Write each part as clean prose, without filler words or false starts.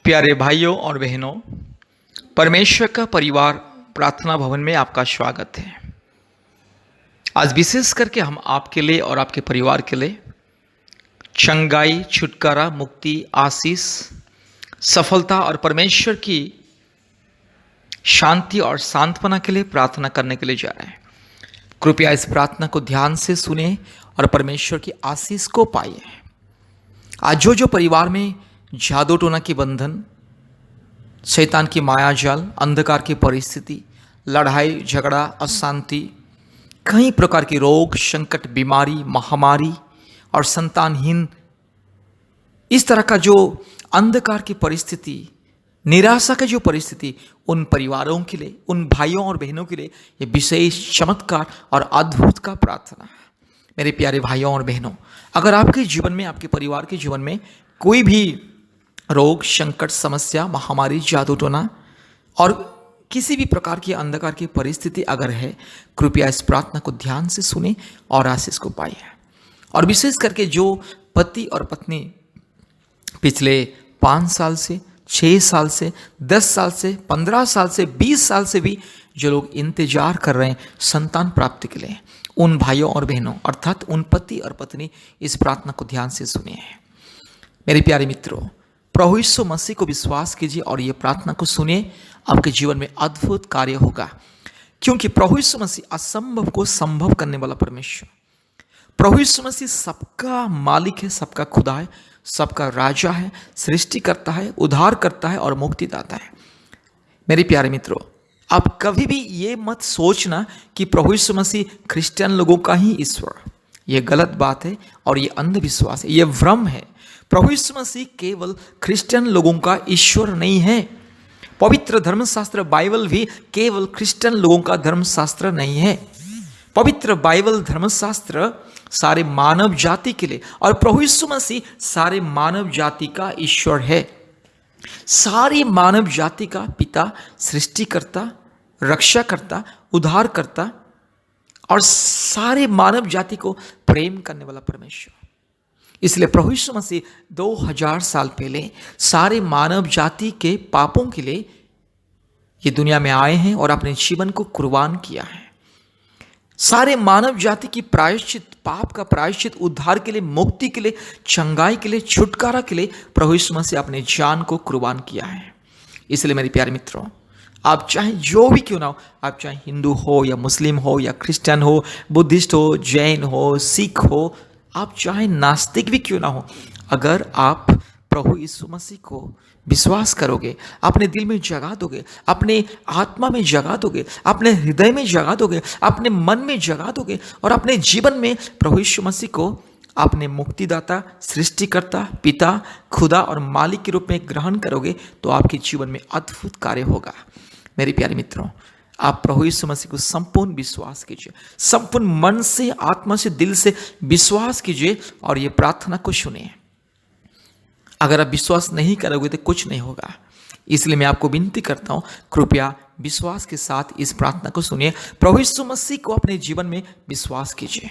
प्यारे भाइयों और बहनों, परमेश्वर का परिवार प्रार्थना भवन में आपका स्वागत है। आज विशेष करके हम आपके लिए और आपके परिवार के लिए चंगाई, छुटकारा, मुक्ति, आशीष, सफलता और परमेश्वर की शांति और सांत्वना के लिए प्रार्थना करने के लिए जा रहे हैं। कृपया इस प्रार्थना को ध्यान से सुने और परमेश्वर की आशीष को पाइए। आज जो परिवार में जादू टोना के बंधन, शैतान की माया जाल, अंधकार की परिस्थिति, लड़ाई झगड़ा, अशांति, कई प्रकार के रोग, संकट, बीमारी, महामारी और संतानहीन, इस तरह का जो अंधकार की परिस्थिति, निराशा की जो परिस्थिति, उन परिवारों के लिए, उन भाइयों और बहनों के लिए ये विशेष चमत्कार और अद्भुत का प्रार्थना। मेरे प्यारे भाइयों और बहनों, अगर आपके जीवन में, आपके परिवार के जीवन में कोई भी रोग, संकट, समस्या, महामारी, जादू टोना और किसी भी प्रकार की अंधकार की परिस्थिति अगर है, कृपया इस प्रार्थना को ध्यान से सुने और आशीष को पाइए। और विशेष करके जो पति और पत्नी पिछले 5 साल से, 6 साल से, 10 साल से, 15 साल से, 20 साल से भी जो लोग इंतजार कर रहे हैं संतान प्राप्ति के लिए, उन भाइयों और बहनों अर्थात उन पति और पत्नी इस प्रार्थना को ध्यान से सुनिए। मेरे प्यारे मित्रों, प्रभु यीशु मसीह को विश्वास कीजिए और ये प्रार्थना को सुनिए। आपके जीवन में अद्भुत कार्य होगा, क्योंकि प्रभु यीशु मसीह असंभव को संभव करने वाला परमेश्वर, प्रभु यीशु मसीह सबका मालिक है, सबका खुदा है, सबका राजा है, सृष्टि करता है, उद्धार करता है और मुक्ति दाता है। मेरे प्यारे मित्रों, आप कभी भी ये मत सोचना कि प्रभु यीशु मसीह क्रिश्चियन लोगों का ही ईश्वर। ये गलत बात है और ये अंधविश्वास है, ये भ्रम है। प्रभु यीशु मसीह केवल क्रिश्चियन लोगों का ईश्वर नहीं है। पवित्र धर्मशास्त्र बाइबल भी केवल क्रिश्चियन लोगों का धर्मशास्त्र नहीं है। पवित्र बाइबल धर्मशास्त्र सारे मानव जाति के लिए, और प्रभु यीशु मसीह सारे मानव जाति का ईश्वर है। सारी मानव जाति का पिता, सृष्टिकर्ता, रक्षाकर्ता, उद्धारकर्ता और सारे मानव जाति को प्रेम करने वाला परमेश्वर। इसलिए प्रभु यीशु मसीह 2000 साल पहले सारे मानव जाति के पापों के लिए ये दुनिया में आए हैं और अपने जीवन को कुर्बान किया है। सारे मानव जाति की प्रायश्चित, पाप का प्रायश्चित, उद्धार के लिए, मुक्ति के लिए, चंगाई के लिए, छुटकारा के लिए प्रभु यीशु मसीह अपने जान को कुर्बान किया है। इसलिए मेरे प्यारे मित्रों, आप चाहे जो भी क्यों ना हो, आप चाहे हिंदू हो या मुस्लिम हो या क्रिश्चियन हो, बुद्धिस्ट हो, जैन हो, सिख हो, आप चाहे नास्तिक भी क्यों ना हो, अगर आप प्रभु यीशु मसीह को विश्वास करोगे, अपने दिल में जगा दोगे, अपने आत्मा में जगा दोगे, अपने हृदय में जगा दोगे, अपने मन में जगा दोगे और अपने जीवन में प्रभु यीशु मसीह को अपने मुक्तिदाता, सृष्टिकर्ता, पिता, खुदा और मालिक के रूप में ग्रहण करोगे, तो आपके जीवन में अद्भुत कार्य होगा। मेरे प्यारे मित्रों, आप प्रभु यीशु मसीह को संपूर्ण विश्वास कीजिए, संपूर्ण मन से, आत्मा से, दिल से विश्वास कीजिए और ये प्रार्थना को सुनिए। अगर आप विश्वास नहीं करोगे तो कुछ नहीं होगा। इसलिए मैं आपको विनती करता हूँ, कृपया विश्वास के साथ इस प्रार्थना को सुनिए। प्रभु यीशु मसीह को अपने जीवन में विश्वास कीजिए।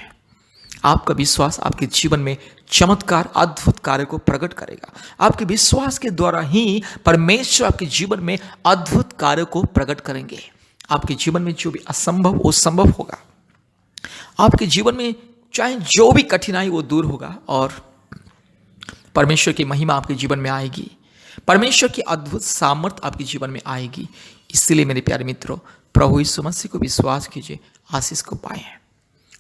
आपका विश्वास आपके जीवन में चमत्कार, अद्भुत कार्य को प्रकट करेगा। आपके विश्वास के द्वारा ही परमेश्वर आपके जीवन में अद्भुत कार्य को प्रकट करेंगे। आपके जीवन में जो भी असंभव वो संभव होगा। आपके जीवन में चाहे जो भी कठिनाई वो दूर होगा और परमेश्वर की महिमा आपके जीवन में आएगी। परमेश्वर की अद्भुत सामर्थ्य आपके जीवन में आएगी। इसलिए मेरे प्यारे मित्रों, प्रभु यीशु मसीह को विश्वास कीजिए, आशीष को पाएं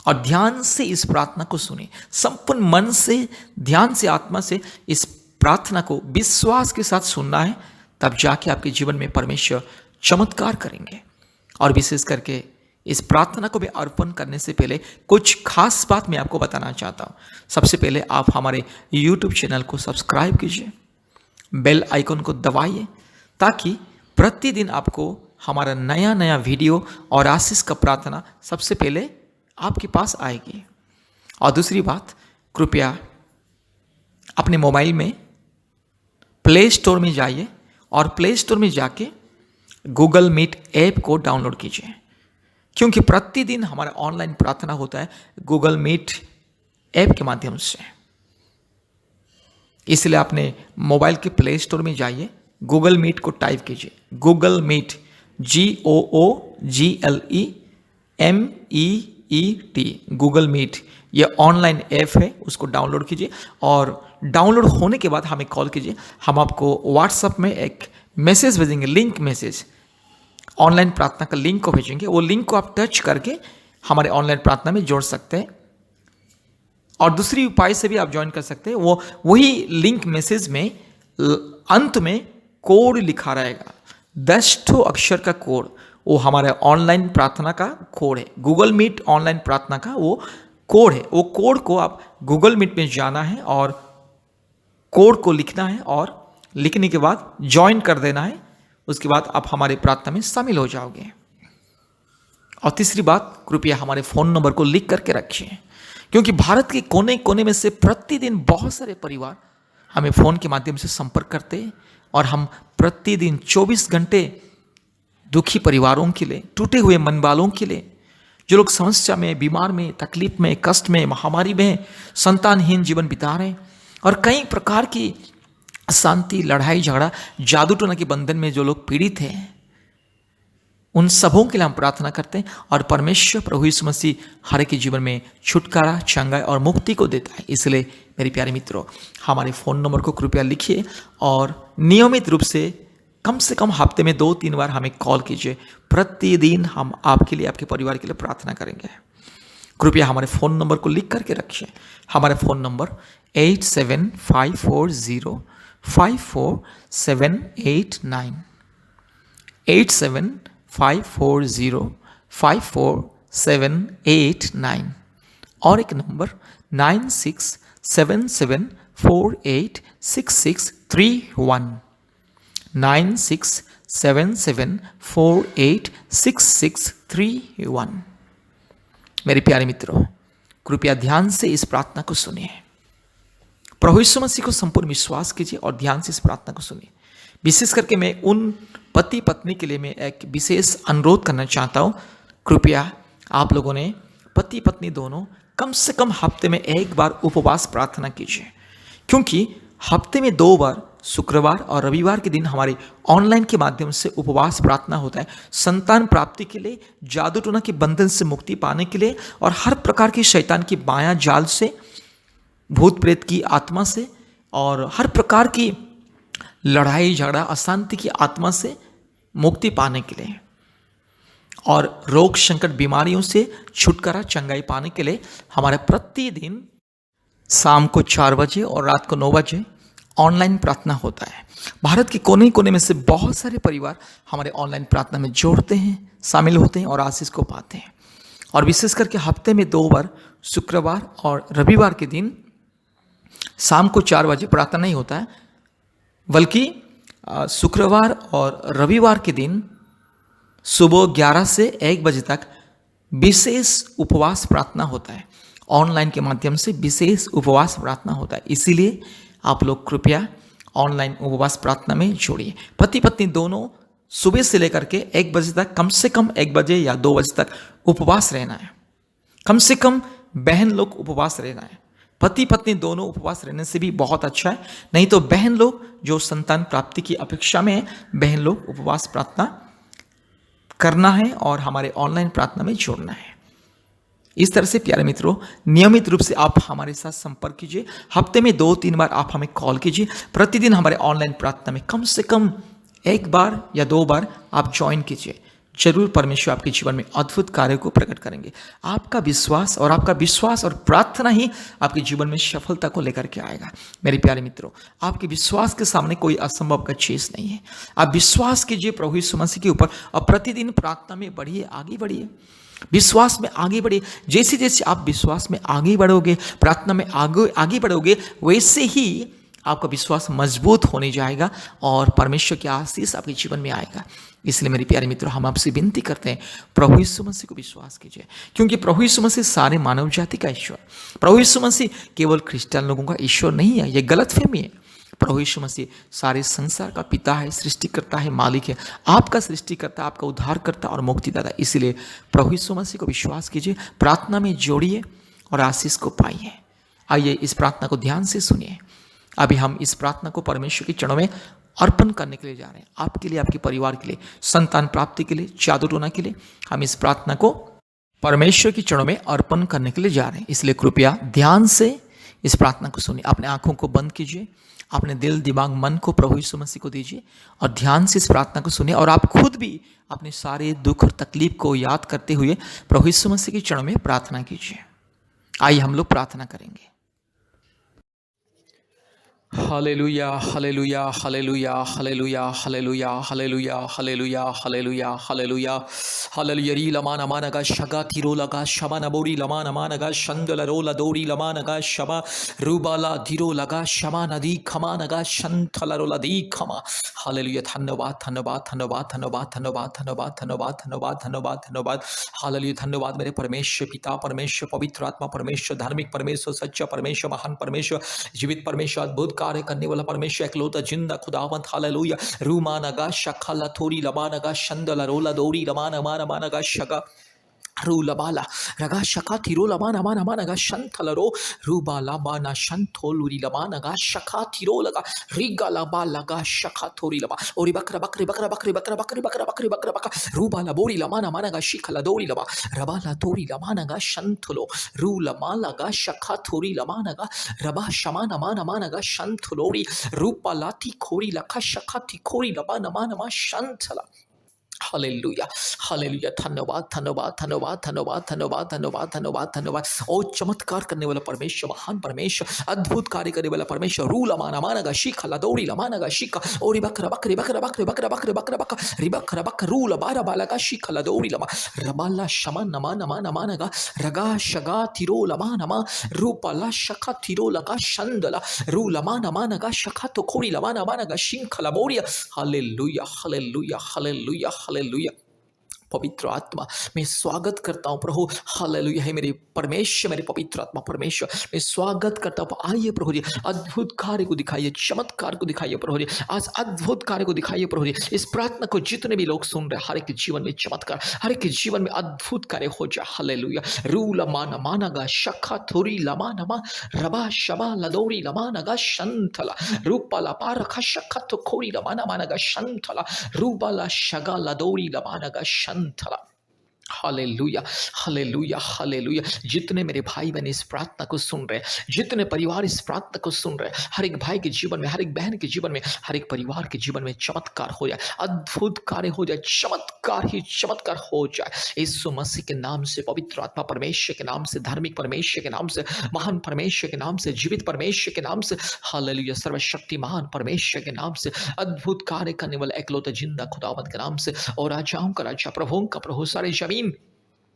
और ध्यान से इस प्रार्थना को सुने। संपूर्ण मन से, ध्यान से, आत्मा से इस प्रार्थना को विश्वास के साथ सुनना है, तब जाके आपके जीवन में परमेश्वर चमत्कार करेंगे। और विशेष करके इस प्रार्थना को भी अर्पण करने से पहले कुछ खास बात मैं आपको बताना चाहता हूँ। सबसे पहले आप हमारे YouTube चैनल को सब्सक्राइब कीजिए, बेल आइकन को दबाइए, ताकि प्रतिदिन आपको हमारा नया नया वीडियो और आशीष का प्रार्थना सबसे पहले आपके पास आएगी। और दूसरी बात, कृपया अपने मोबाइल में प्ले स्टोर में जाइए और प्ले स्टोर में जाके गूगल मीट ऐप को डाउनलोड कीजिए, क्योंकि प्रतिदिन हमारा ऑनलाइन प्रार्थना होता है गूगल मीट ऐप के माध्यम से। इसलिए अपने मोबाइल के प्ले स्टोर में जाइए, गूगल मीट को टाइप कीजिए, Google Meet, GOOGLEMEET, Google Meet. ये ऑनलाइन ऐप है, उसको डाउनलोड कीजिए और डाउनलोड होने के बाद हमें कॉल कीजिए। हम आपको व्हाट्सएप में एक मैसेज भेजेंगे, लिंक मैसेज, ऑनलाइन प्रार्थना का लिंक को भेजेंगे। वो लिंक को आप टच करके हमारे ऑनलाइन प्रार्थना में जोड़ सकते हैं और दूसरी उपाय से भी आप ज्वाइन कर सकते हैं। वो वही लिंक मैसेज में अंत में कोड लिखा रहेगा, 10 अक्षर का कोड, वो हमारे ऑनलाइन प्रार्थना का कोड है। गूगल मीट ऑनलाइन प्रार्थना का वो कोड है। वो कोड को आप गूगल मीट में जाना है और कोड को लिखना है और लिखने के बाद ज्वाइन कर देना है। उसके बाद आप हमारे प्रार्थना में शामिल हो जाओगे। और तीसरी बात, कृपया हमारे फ़ोन नंबर को लिख करके रखिए, क्योंकि भारत के कोने कोने में से प्रतिदिन बहुत सारे परिवार हमें फ़ोन के माध्यम से संपर्क करते हैं और हम प्रतिदिन 24 घंटे दुखी परिवारों के लिए, टूटे हुए मन वालों के लिए, जो लोग समस्या में, बीमार में, तकलीफ में, कष्ट में, महामारी में, संतानहीन जीवन बिता रहे हैं और कई प्रकार की अशांति, लड़ाई झगड़ा, जादू टोना के बंधन में जो लोग पीड़ित हैं, उन सबों के लिए हम प्रार्थना करते हैं और परमेश्वर प्रभु यीशु मसीह हर एक के जीवन में छुटकारा, चंगाई और मुक्ति को देता है। इसलिए मेरे प्यारे मित्रों, हमारे फ़ोन नंबर को कृपया लिखिए और नियमित रूप से कम हफ्ते में 2-3 बार हमें कॉल कीजिए। प्रतिदिन हम आपके लिए, आपके परिवार के लिए प्रार्थना करेंगे। कृपया हमारे फ़ोन नंबर को लिख करके रखिए। हमारा फ़ोन नंबर 8754054789, 8754054789 और एक नंबर 9677486631, 9677486631। मेरे प्यारे मित्रों, कृपया ध्यान से इस प्रार्थना को सुनिए। प्रभु यीशु मसीह को संपूर्ण विश्वास कीजिए और ध्यान से इस प्रार्थना को सुनिए। विशेष करके मैं उन पति पत्नी के लिए मैं एक विशेष अनुरोध करना चाहता हूँ। कृपया आप लोगों ने, पति पत्नी दोनों, कम से कम हफ्ते में 1 बार उपवास प्रार्थना कीजिए, क्योंकि हफ्ते में 2 बार, शुक्रवार और रविवार के दिन हमारे ऑनलाइन के माध्यम से उपवास प्रार्थना होता है, संतान प्राप्ति के लिए, जादू टोना के बंधन से मुक्ति पाने के लिए और हर प्रकार की शैतान की माया जाल से, भूत प्रेत की आत्मा से और हर प्रकार की लड़ाई झगड़ा, अशांति की आत्मा से मुक्ति पाने के लिए और रोग संकट बीमारियों से छुटकारा, चंगाई पाने के लिए हमारे प्रतिदिन शाम को 4 बजे और रात को 9 बजे ऑनलाइन प्रार्थना होता है। भारत के कोने कोने में से बहुत सारे परिवार हमारे ऑनलाइन प्रार्थना में जोड़ते हैं, शामिल होते हैं और आशीष को पाते हैं। और विशेष करके हफ्ते में 2 बार, शुक्रवार और रविवार के दिन शाम को 4 बजे प्रार्थना नहीं होता है, बल्कि शुक्रवार और रविवार के दिन सुबह 11 से 1 बजे तक विशेष उपवास प्रार्थना होता है। ऑनलाइन के माध्यम से विशेष उपवास प्रार्थना होता है। इसीलिए आप लोग कृपया ऑनलाइन उपवास प्रार्थना में जोड़िए। पति पत्नी दोनों सुबह से लेकर के 1 बजे तक, कम से कम 1 बजे या 2 बजे तक उपवास रहना है। कम से कम बहन लोग उपवास रहना है। पति पत्नी दोनों उपवास रहने से भी बहुत अच्छा है। नहीं तो बहन लोग जो संतान प्राप्ति की अपेक्षा में है, बहन लोग उपवास प्रार्थना करना है और हमारे ऑनलाइन प्रार्थना में जोड़ना है। इस तरह से प्यारे मित्रों, नियमित रूप से आप हमारे साथ संपर्क कीजिए। हफ्ते में 2-3 बार आप हमें कॉल कीजिए। प्रतिदिन हमारे ऑनलाइन प्रार्थना में कम से कम 1 बार या 2 बार आप ज्वाइन कीजिए। जरूर परमेश्वर आपके जीवन में अद्भुत कार्य को प्रकट करेंगे। आपका विश्वास और प्रार्थना ही आपके जीवन में सफलता को लेकर के आएगा। मेरे प्यारे मित्रों, आपके विश्वास के सामने कोई असंभव का चीज नहीं है। आप विश्वास कीजिए प्रभु यीशु मसीह के ऊपर और प्रतिदिन प्रार्थना में बढ़िए, आगे बढ़िए, विश्वास में आगे बढ़िए। जैसे जैसे आप विश्वास में आगे बढ़ोगे, प्रार्थना में आगे बढ़ोगे, वैसे ही आपका विश्वास मजबूत होने जाएगा और परमेश्वर की आशीष आपके जीवन में आएगा। इसलिए मेरे प्यारे मित्रों, हम आपसे विनती करते हैं, प्रभु यीशु मसीह को विश्वास कीजिए, क्योंकि प्रभु यीशु मसीह सारे मानव जाति का ईश्वर, प्रभु यीशु मसीह केवल क्रिश्चियन लोगों का ईश्वर नहीं है। यह गलतफहमी है। प्रभु यीशु मसीह सारे संसार का पिता है, सृष्टिकर्ता है, मालिक है, आपका सृष्टिकर्ता, आपका उद्धारकर्ता और मुक्तिदाता। इसलिए प्रभु यीशु मसीह को विश्वास कीजिए, प्रार्थना में जोड़िए और आशीष को पाइए। आइए इस प्रार्थना को ध्यान से सुनिए। अभी हम इस प्रार्थना को परमेश्वर के चरणों में अर्पण करने के लिए जा रहे हैं, आपके लिए, आपके परिवार के लिए, संतान प्राप्ति के लिए, जादू टोना के लिए। हम इस प्रार्थना को परमेश्वर के चरणों में अर्पण करने के लिए जा रहे हैं। इसलिए कृपया ध्यान से इस प्रार्थना को सुनिए। अपने आंखों को बंद कीजिए, अपने दिल, दिमाग, मन को प्रभु यीशु मसीह को दीजिए और ध्यान से इस प्रार्थना को सुनिए। और आप खुद भी अपने सारे दुख और तकलीफ को याद करते हुए प्रभु यीशु मसीह के चरणों में प्रार्थना कीजिए। आइए हम लोग प्रार्थना करेंगे। Hallelujah, hallelujah, hallelujah, hallelujah, hallelujah, hallelujah, hallelujah, hallelujah, hallelujah, hallelujah. री लमा नमा नगा शगा तिरो लगा शमा नबोरी लमा नमा नगा शंदल रोला दोरी लमा नगा शमा रूबाला धीरो लगा शमा नदी खमा नगा शंथल रोला दी खमा। हालेलुया। धन्यवाद, धन्यवाद, धन्यवाद, धन्यवाद, धन्यवाद, धन्यवाद, धन्यवाद, धन्यवाद, धन्यवाद, धन्यवाद। हालेलुया। धन्यवाद मेरे परमेश्वर पिता, परमेश्वर पवित्र आत्मा, परमेश्वर धार्मिक परमेश्वर, सच्चा परमेश्वर, महान परमेश्वर, जीवित परमेश्वर, अद्भुत कार्य करने वाला परमेश्वर, एकलौता जिंदा खुदावंत। हालेलुया। रूमा नगा शखला थोरी लबा नगा शंदला रोला दोरी लमा नमा नमा नगा शगा रूलबाला रगा शका थिरो लमा नमा नमा नगा शंथलरो रूबाला बाना शंथोलुरी लमा नगा शका थिरो लगा रिगा लबा लगा शका थोरी लबा ओरी बकरा बकरी बकरा बकरी बकरा बकरी बकरा बकरी बकरा बकरा रूबाला बोरी लमा नमा नगा शिखला दोरी लबा रबाला तोरी लमा नगा शंथलो रूलमा लगा शका थोरी लमा नगा रबा शमा नमा नमा नगा शंथलोरी रूपाला थी खोरी लखा शका थी खोरी लबा नमा नमा शंथला। Hallelujah, hallelujah. धन्यवाद, धन्यवाद, धन्यवाद, धन्यवाद, धन्यवाद, धन्यवाद, धन्यवाद, धन्यवाद। ओ चमत्कार करने वाला परमेश्वर, महान परमेश्वर, अद्भुत कार्य करने वाला परमेश्वर। रू लमाना मानगा शिखा लदौड़ी लमानगा शिखा ओरी बकरा बकरी बकरा बकरी बकरा बकरी बकरा बक रिबकरा बक रू लबारा बालगा शिखा लदौड़ी लमा रबाला शमा नमा नमा नमानगा रगा शगा थिरो लमा नमा रूपाला शखा थिरो लगा शंदला रू लमा नमानगा शखा तो खोरी लमा नमानगा शिंखला बोरिया। Hallelujah, hallelujah, hallelujah, hallelujah. पवित्र आत्मा मैं स्वागत करता हूँ प्रभु। हालेलुया है मेरे परमेश्वर, मेरे पवित्र आत्मा परमेश्वर, मैं स्वागत करता हूँ। आइए प्रभु जी, अद्भुत कार्य को दिखाइए, चमत्कार को दिखाइए प्रभु जी, आज अद्भुत कार्य को दिखाइए प्रभु जी। इस प्रार्थना को जितने भी लोग सुन रहे, हर एक जीवन में चमत्कार, हर एक जीवन में अद्भुत कार्य हो जाए। हालेलुया। रू लमा नमा नगा शखा थोरी लमा नमा रबा शबा लदोरी लमा नगा शंथला रूपा लपा रखा शखा तो खोरी लमा नमा नगा शंथला रूबाला शगा लदोरी लमा नगा शंथला। Hallelujah, hallelujah, hallelujah. जितने मेरे भाई बहन इस प्रार्थना को सुन रहे, जितने परिवार इस प्रार्थना को सुन रहे, हर एक भाई के जीवन में, हर एक बहन के जीवन में, हर एक परिवार के जीवन में चमत्कार हो जाए, अद्भुत कार्य हो जाए, चमत्कार ही चमत्कार हो जाए। यीशु मसीह के नाम से, पवित्र आत्मा परमेश्वर के नाम से, धार्मिक परमेश्वर के नाम से, महान परमेश्वर के नाम से, जीवित परमेश्वर के नाम से, हालेलुया, सर्वशक्तिमान परमेश्वर के नाम से, अद्भुत कार्य करने वाला एकलौता जिंदा खुदावंत के नाम से, और राजाओं का राजा, प्रभुओं का प्रभु, सारे जमीन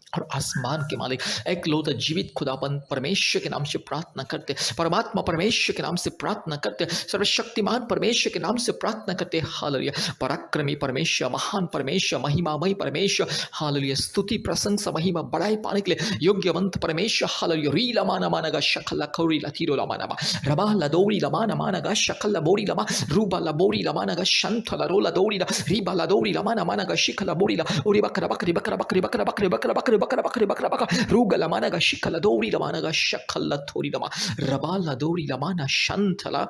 और आसमान के मालिक एकलौता जीवित खुदाबंद परमेश्वर के नाम से प्रार्थना करते, परमात्मा परमेश्वर के नाम से प्रार्थना करते, सर्वशक्तिमान परमेश्वर के नाम से प्रार्थना करते। हालेलुया। पराक्रमी परमेश्वर, महान परमेश्वर, महिमामय परमेश्वर, हालेलुया, स्तुति प्रशंसा महिमा बड़ाई पाने के लिए योग्यवंत परमेश्वर। हालेलुया। री लमाना मानगा शकल खौरी लतीरो लमाना रबा लदौरी लमाना मानगा शकल बोरी लमा रूबा लबोरी लमानगा शंथ लरोला दौरी रीबा लदौरी लमाना मानगा शिखला बोरी ला ओरी बकरा बकरी बकरा बकरी बकरा बकरी बकरा बकरी बकरा बकरी बकरा बकरा रूगा लमानगा शिखला दौरी लमानगा शकल थोरी लमा रबा लदौरी लमाना शंथला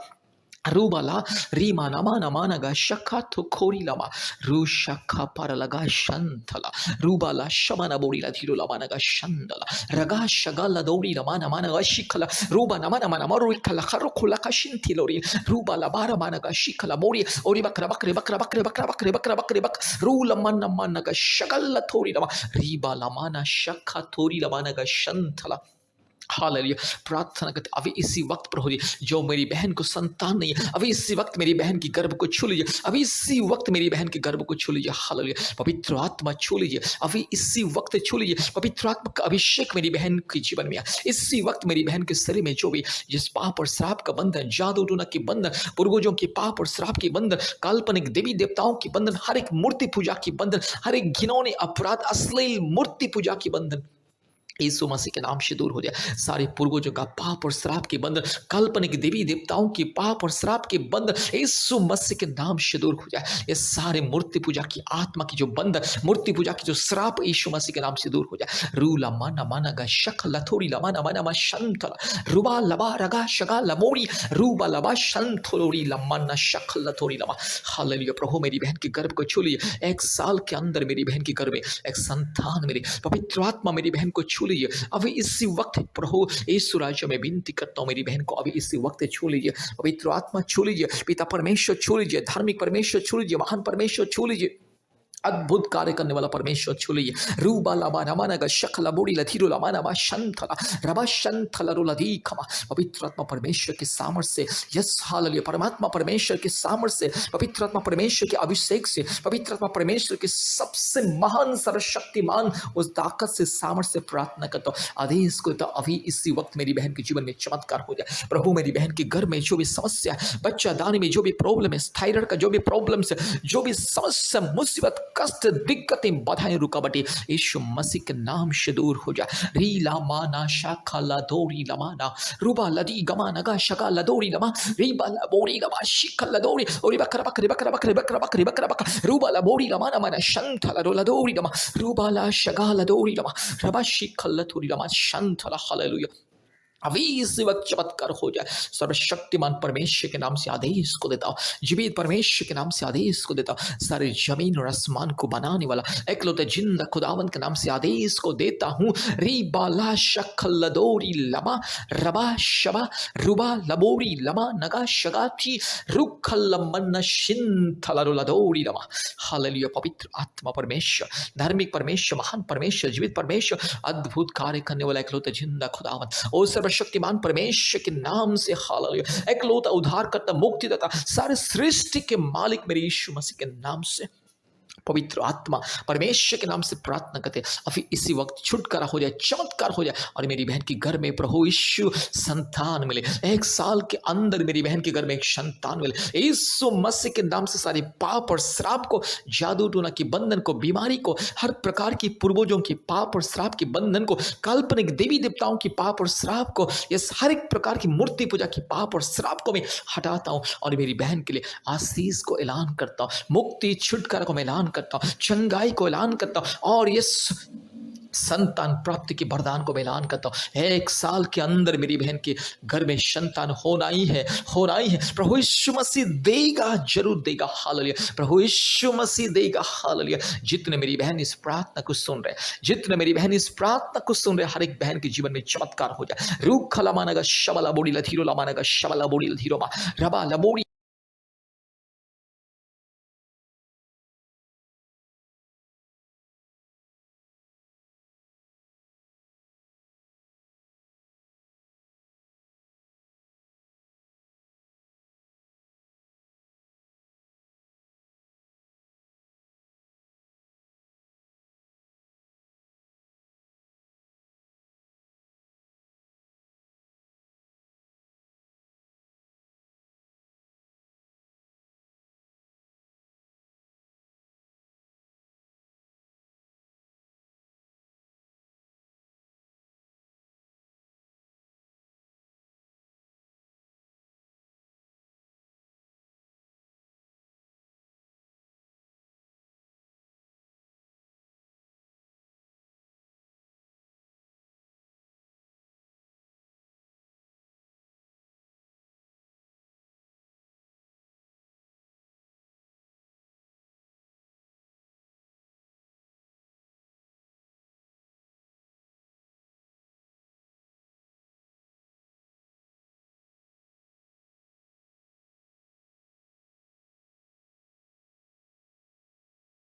रूबाला रीमा नमा नमानगा शखा तो खोरी लमा रू शखा पर लगा शंथला रूबाला शमना बोरी ला धीरो लमानगा शंदला रगा शगला दौरी लमा नमानगा शिखला रूबा नमा नमा नमा रुखला खरो खुला का शिंथिलोरी रूबाला बारा मानगा शिखला बोरी ओरी बकरा बकरे बकरा बकरे बकरा बकरे बकरा बकरे बक रू लमन नमानगा शगला थोरी लमा रीबा लमाना शखा थोरी लमानगा शंथला। हालेलुया। प्रार्थना करते अभी इसी वक्त प्रभु जी, जो मेरी बहन को संतान नहीं है, अभी इसी वक्त मेरी बहन की गर्भ को छू लीजिए, अभी इसी वक्त मेरी बहन की गर्भ को छू लीजिए। हालेलुया। पवित्र आत्मा छू लीजिए, अभी इसी वक्त छू लीजिए। पवित्र आत्मा का अभिषेक मेरी बहन के जीवन में, इसी वक्त मेरी बहन के शरीर में जो भी जिस पाप और श्राप का बंधन, जादू टोना के बंधन, पूर्वजों के पाप और श्राप के बंधन, काल्पनिक देवी देवताओं के बंधन, हर एक मूर्ति पूजा की बंधन, हर एक घिनौने अपराध, अश्लील मूर्ति पूजा की बंधन, यीशु मसीह के नाम से दूर हो जाए। सारे पूर्वजों का पाप और श्राप के बंधन, काल्पनिक देवी देवताओं के पाप और श्राप के बंधन यीशु मसीह के नाम से दूर हो जाए। ये सारे मूर्ति पूजा की आत्मा की जो बंधन, मूर्ति पूजा की जो श्राप यीशु मसीह के नाम से दूर हो जाए। रूला माना माना गा शख लथोरी लमाना माना मा शंतला रुबा लबा रगा शगा लमोरी रूबा लबा शंथोरी लमाना शख लथोरी लमा। हालेलुया। प्रभु मेरी बहन के गर्भ को छू लीजिए। 1 साल के अंदर मेरी बहन के गर्भ में एक संतान, मेरी पवित्र आत्मा मेरी बहन को छू लीजिए। अभी इसी वक्त प्रभु यीशु राजा में विनती करता हूँ, मेरी बहन को अभी इसी वक्त छू लीजिए। पवित्र आत्मा छू लीजिए, पिता परमेश्वर छू लीजिए, धार्मिक परमेश्वर छू लीजिए, महान परमेश्वर छू लीजिए, अद्भुत कार्य करने वाला परमेश्वर छू लीजिए। रूबा लाबा रमाना गा शखला बोड़ी लधीरो लमाना मा शंथला रबा शंथला रोलधी खमा। पवित्र आत्मा परमेश्वर के सामर्थ्य से, यस हालेलुया, परमात्मा परमेश्वर के सामर्थ्य से, पवित्र आत्मा परमेश्वर के अभिषेक से, पवित्र आत्मा परमेश्वर के सबसे महान सर्वशक्तिमान उस ताकत से, सामर्थ्य से प्रार्थना करता हूँ। आदेश को तो अभी इसी वक्त मेरी बहन के जीवन में चमत्कार हो जाए। प्रभु मेरी बहन के घर में जो भी समस्या है, बच्चा दानी में जो भी प्रॉब्लम है, थायराइड का जो भी प्रॉब्लम है, जो भी समस्या, मुसीबत, कष्ट, दिक्कतें, बाधाएं, रुकावटें यीशु मसीह के नाम से दूर हो जाए। रीला माना शाखा लदोरी लमाना रुबा लदी गमा नगा शगा लदोरी लमा रीबा लबोरी लमा शिखा लदोरी और बकरा बकरे बकरा बकरे बकरा बकरे बकरा बकरा रुबा लबोरी लमाना माना शंथला लदोरी लमा रुबा ला शगा लदोरी लमा रबा शिखा लदोरी लमा शंथला। हालेलुया। अभी इस वक्त चमत्कार हो जाए। सर्वशक्तिमान परमेश्वर के नाम से आदेश को देता हूँ, जीवित परमेश्वर के नाम से आदेश को देता हूँ, सारे जमीन और आसमान को बनाने वाला एकलौते जिंदा खुदावंत के नाम से आदेश को देता हूँ। रीबाला शखलदोरी लमा रबा शबा रुबा लबोरी लमा नगा शगाथी रुखलमन शिंथलदोरी लमा। हालेलुया। पवित्र आत्मा परमेश्वर, धार्मिक परमेश्वर, महान परमेश्वर, जीवित परमेश्वर, अद्भुत कार्य करने वाला एकलौते जिंदा खुदावंत ओ सर्वशक्तिमान परमेश्वर के नाम से, हालेलुया, एकलौता उद्धारकर्ता, मुक्तिदाता, सारे सृष्टि के मालिक मेरे यीशु मसीह के नाम से, पवित्र आत्मा परमेश्वर के नाम से प्रार्थना करते अभी इसी वक्त छुटकारा हो जाए, चमत्कार हो जाए और मेरी बहन के घर में प्रभु यीशु संतान मिले। 1 साल के अंदर मेरी बहन के घर में एक संतान मिले। यीशु मसीह के नाम से सारे पाप और श्राप को, जादू टोना के बंधन को, बीमारी को, हर प्रकार की पूर्वजों के पाप और श्राप के बंधन को, काल्पनिक देवी देवताओं की पाप और श्राप को, यस हर एक प्रकार की मूर्ति पूजा की पाप और श्राप को मैं हटाता हूँ और मेरी बहन के लिए आशीष को ऐलान करता हूँ, मुक्ति छुटकारा को मैं ऐलान करता हूं, चंगाई को ऐलान करता हूं और ये संतान प्राप्ति के वरदान को ऐलान करता हूं। 1 साल के अंदर मेरी बहन के घर में संतान होना ही है, होना ही है। प्रभु यीशु मसीह देगा, जरूर देगा। हालेलुया। प्रभु यीशु मसीह देगा। हालेलुया। जितने मेरी बहन इस प्रार्थना को सुन रहे, जितने मेरी बहन इस प्रार्थना को सुन रहे, हर एक बहन के जीवन में चमत्कार हो जाए। रूख लमानगा शबला बोड़ी लधीरो लमानगा शबला बोड़ी लधीरो मा रबा लबोड़ी